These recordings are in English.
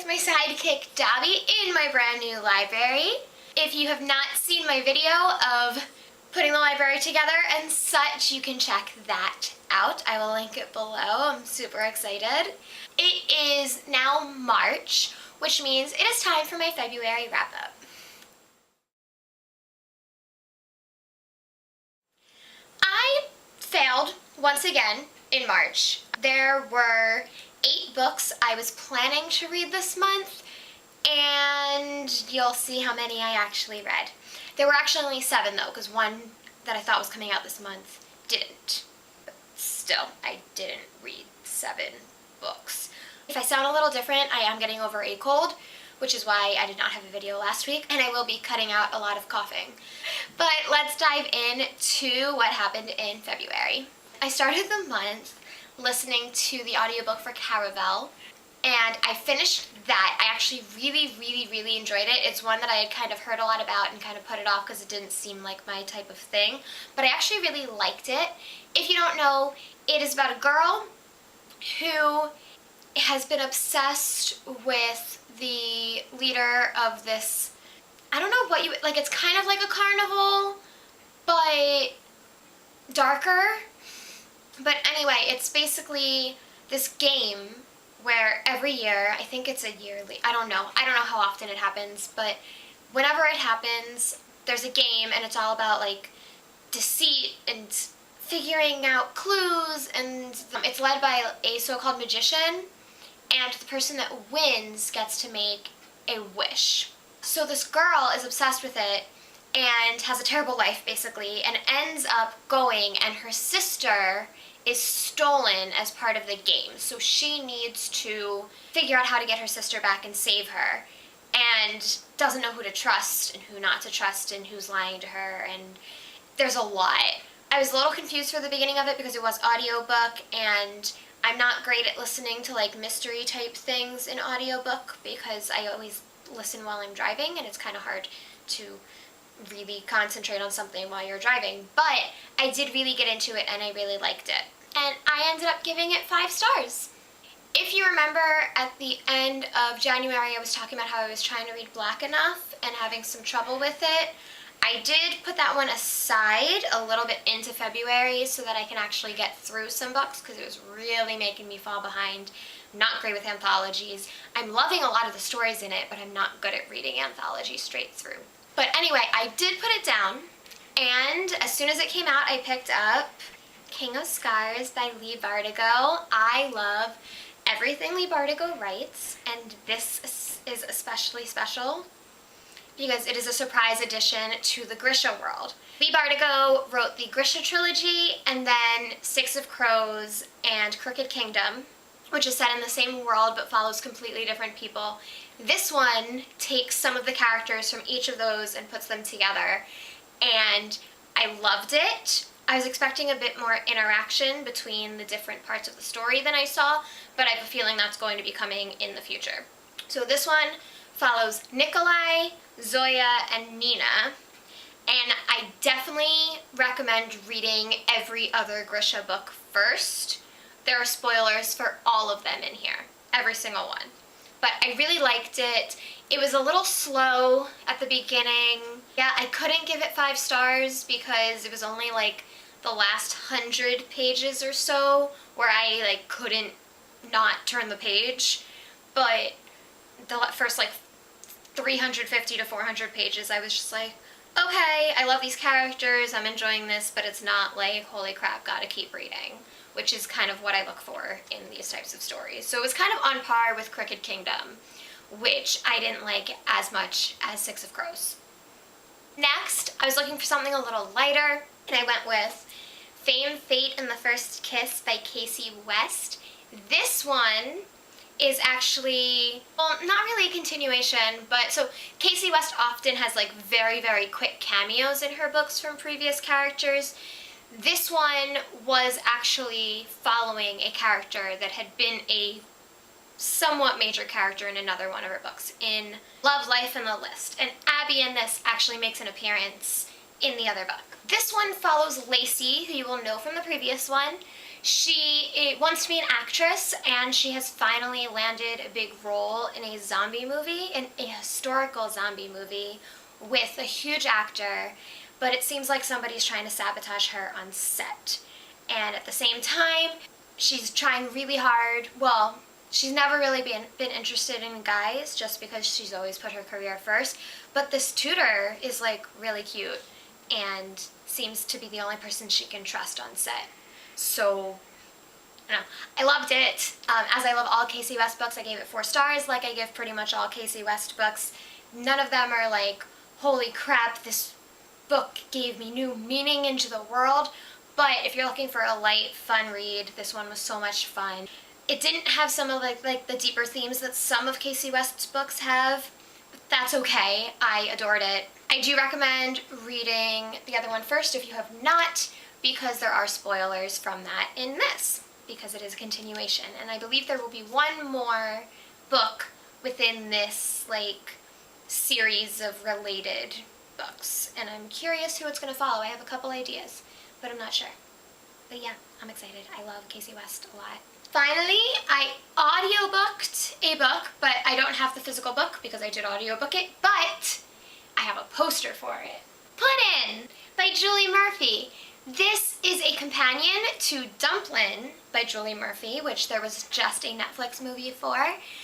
my sidekick Dobby in my brand new library. If you have not seen my video of putting the library together and such, you can check that out. I will link it below. I'm super excited. It is now March, which means it is time for my February wrap-up. I failed once again in March. There were 8 books I was planning to read this month, and you'll see how many I actually read. There were actually only 7 though, because one that I thought was coming out this month didn't. But still, I didn't read 7 books. If I sound a little different, I am getting over a cold, which is why I did not have a video last week, and I will be cutting out a lot of coughing. But let's dive into what happened in February. I started the month listening to the audiobook for Caraval, and I finished that. I actually really enjoyed it. It's one that I had kind of heard a lot about and kind of put it off because it didn't seem like my type of thing, but I actually really liked it. If you don't know, it is about a girl who has been obsessed with the leader of this, I don't know what you, like, it's kind of like a carnival, but darker. But anyway, it's basically this game where every year, I think it's a yearly, I don't know how often it happens, but whenever it happens, there's a game and it's all about like deceit and figuring out clues, and it's led by a so-called magician, and the person that wins gets to make a wish. So this girl is obsessed with it and has a terrible life basically, and ends up going, and her sister is stolen as part of the game. So she needs to figure out how to get her sister back and save her, and doesn't know who to trust and who not to trust and who's lying to her, and there's a lot. I was a little confused for the beginning of it because it was audiobook, and I'm not great at listening to like mystery type things in audiobook because I always listen while I'm driving, and it's kind of hard to really concentrate on something while you're driving. But I did really get into it and I really liked it. And I ended up giving it 5 stars. If you remember, at the end of January I was talking about how I was trying to read Black Enough and having some trouble with it. I did put that one aside a little bit into February so that I can actually get through some books because it was really making me fall behind. I'm not great with anthologies. I'm loving a lot of the stories in it, but I'm not good at reading anthologies straight through. But anyway, I did put it down, and as soon as it came out, I picked up King of Scars by Leigh Bardugo. I love everything Leigh Bardugo writes, and this is especially special because it is a surprise addition to the Grisha world. Leigh Bardugo wrote the Grisha trilogy, and then Six of Crows and Crooked Kingdom, which is set in the same world but follows completely different people. This one takes some of the characters from each of those and puts them together, and I loved it. I was expecting a bit more interaction between the different parts of the story than I saw, but I have a feeling that's going to be coming in the future. So this one follows Nikolai, Zoya, and Nina, and I definitely recommend reading every other Grisha book first. There are spoilers for all of them in here, every single one. But I really liked it. It was a little slow at the beginning. Yeah, I couldn't give it 5 stars because it was only like the last 100 pages or so where I like couldn't not turn the page. But the first like 350 to 400 pages, I was just like, okay, I love these characters, I'm enjoying this, but it's not like, holy crap, gotta keep reading, which is kind of what I look for in these types of stories. So it was kind of on par with Crooked Kingdom, which I didn't like as much as Six of Crows. Next, I was looking for something a little lighter, and I went with Fame, Fate, and the First Kiss by Kasie West. This one is actually, well, not really a continuation, but so Kasie West often has like very quick cameos in her books from previous characters. This one was actually following a character that had been a somewhat major character in another one of her books, in Love, Life, and the List. And Abby in this actually makes an appearance in the other book. This one follows Lacey, who you will know from the previous one. She wants to be an actress, and she has finally landed a big role in a zombie movie, in a historical zombie movie with a huge actor, but it seems like somebody's trying to sabotage her on set. And at the same time, she's trying really hard. Well, she's never really been interested in guys just because she's always put her career first, but this tutor is like really cute and seems to be the only person she can trust on set. So, I loved it. As I love all Casey West books, I gave it 4 stars, like I give pretty much all Casey West books. None of them are like, holy crap, this book gave me new meaning into the world. But if you're looking for a light, fun read, this one was so much fun. It didn't have some of like the deeper themes that some of Casey West's books have. But that's okay. I adored it. I do recommend reading the other one first if you have not, because there are spoilers from that in this, because it is a continuation. And I believe there will be one more book within this like series of related books, and I'm curious who it's going to follow. I have a couple ideas, but I'm not sure. But yeah, I'm excited. I love Casey West a lot. Finally, I audiobooked a book, but I don't have the physical book because I did audiobook it, but I have a poster for it. Put In by Julie Murphy. This is a companion to Dumplin' by Julie Murphy, which there was just a Netflix movie for.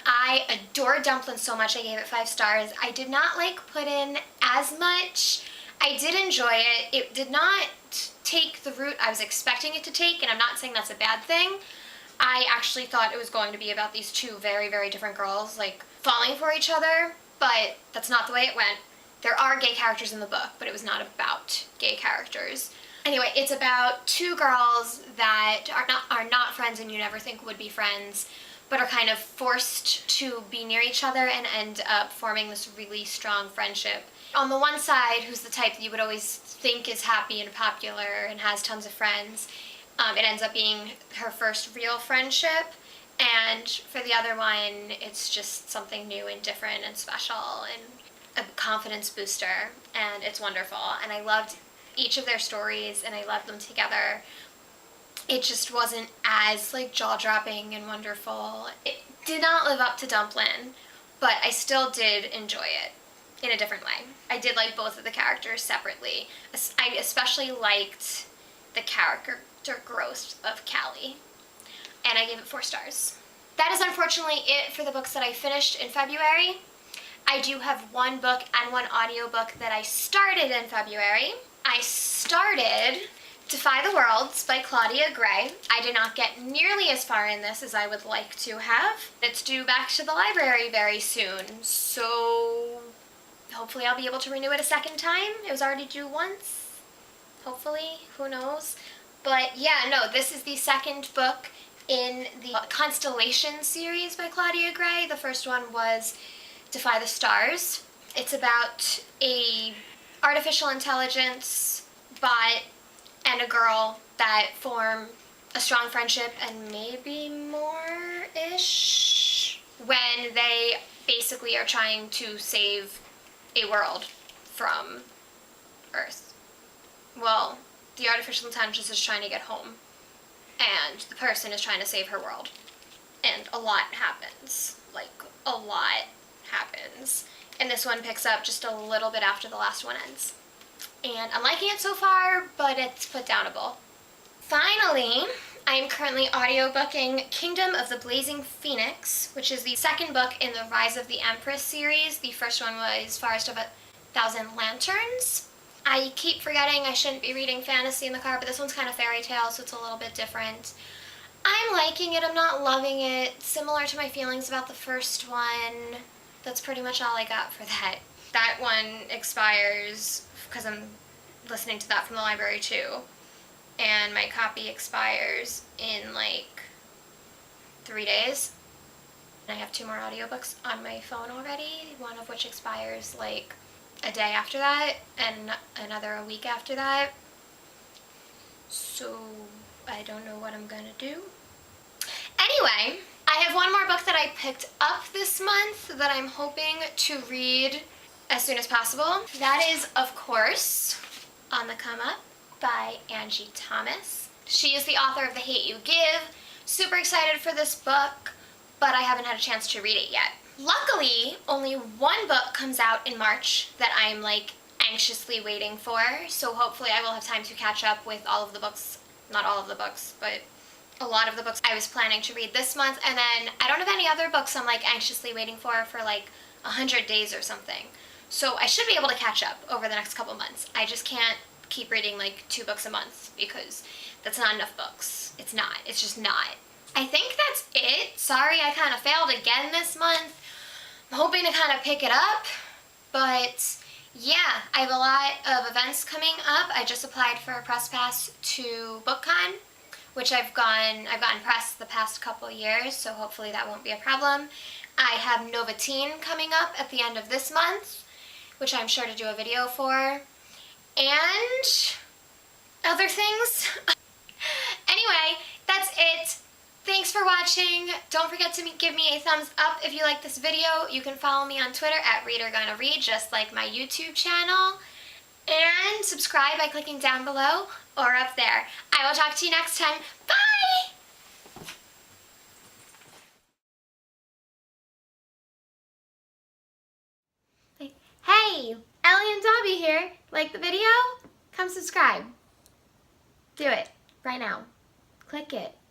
I adore Dumplin' so much, I gave it 5 stars. I did not like Put In as much. I did enjoy it. It did not take the route I was expecting it to take, and I'm not saying that's a bad thing. I actually thought it was going to be about these 2 very, very different girls, like, falling for each other, but that's not the way it went. There are gay characters in the book, but it was not about gay characters. Anyway, it's about 2 girls that are not friends and you never think would be friends, but are kind of forced to be near each other and end up forming this really strong friendship. On the one side, who's the type that you would always think is happy and popular and has tons of friends, it ends up being her first real friendship. And for the other one, it's just something new and different and special and a confidence booster, and it's wonderful. And I loved each of their stories, and I loved them together. It just wasn't as like jaw-dropping and wonderful. It did not live up to Dumplin', but I still did enjoy it in a different way. I did like both of the characters separately. I especially liked the character growth of Callie, and I gave it 4 stars. That is unfortunately it for the books that I finished in February. I do have 1 book and 1 audiobook that I started in February. I started Defy the Worlds by Claudia Gray. I did not get nearly as far in this as I would like to have. It's due back to the library very soon, so hopefully I'll be able to renew it a second time. It was already due once, hopefully, who knows. But yeah, no, this is the second book in the Constellation series by Claudia Gray. The first one was Defy the Stars. It's about a artificial intelligence bot and a girl that form a strong friendship and maybe more-ish when they basically are trying to save a world from Earth. Well, the artificial intelligence is trying to get home, and the person is trying to save her world. And a lot happens. Like, a lot happens. And this one picks up just a little bit after the last one ends. And I'm liking it so far, but it's put-downable. Finally, I am currently audiobooking Kingdom of the Blazing Phoenix, which is the second book in the Rise of the Empress series. The first one was Forest of 1,000 Lanterns. I keep forgetting I shouldn't be reading fantasy in the car, but this one's kind of fairy tale, so it's a little bit different. I'm liking it, I'm not loving it. Similar to my feelings about the first one. That's pretty much all I got for that. That one expires, because I'm listening to that from the library too, and my copy expires in like 3 days. And I have 2 more audiobooks on my phone already, one of which expires like a day after that, and another a week after that. So I don't know what I'm gonna do. Anyway, I have 1 more book that I picked up this month that I'm hoping to read as soon as possible. That is, of course, On the Come Up by Angie Thomas. She is the author of The Hate U Give. Super excited for this book, but I haven't had a chance to read it yet. Luckily, only one book comes out in March that I'm like anxiously waiting for, so hopefully I will have time to catch up with all of the books, not all of the books, but a lot of the books I was planning to read this month. And then I don't have any other books I'm like anxiously waiting for like 100 days or something. So I should be able to catch up over the next couple months. I just can't keep reading like 2 books a month because that's not enough books. It's not. It's just not. I think that's it. Sorry I kind of failed again this month. I'm hoping to kind of pick it up, but yeah, I have a lot of events coming up. I just applied for a press pass to BookCon, which I've gotten press the past couple years, so hopefully that won't be a problem. I have Nova Teen coming up at the end of this month, which I'm sure to do a video for, and other things. Anyway, that's it. Thanks for watching. Don't forget to give me a thumbs up if you like this video. You can follow me on Twitter at ReaderGonnaRead, just like my YouTube channel. And subscribe by clicking down below or up there. I will talk to you next time. Bye! Hey, Ellie and Dobby here. Like the video? Come subscribe. Do it right now. Click it.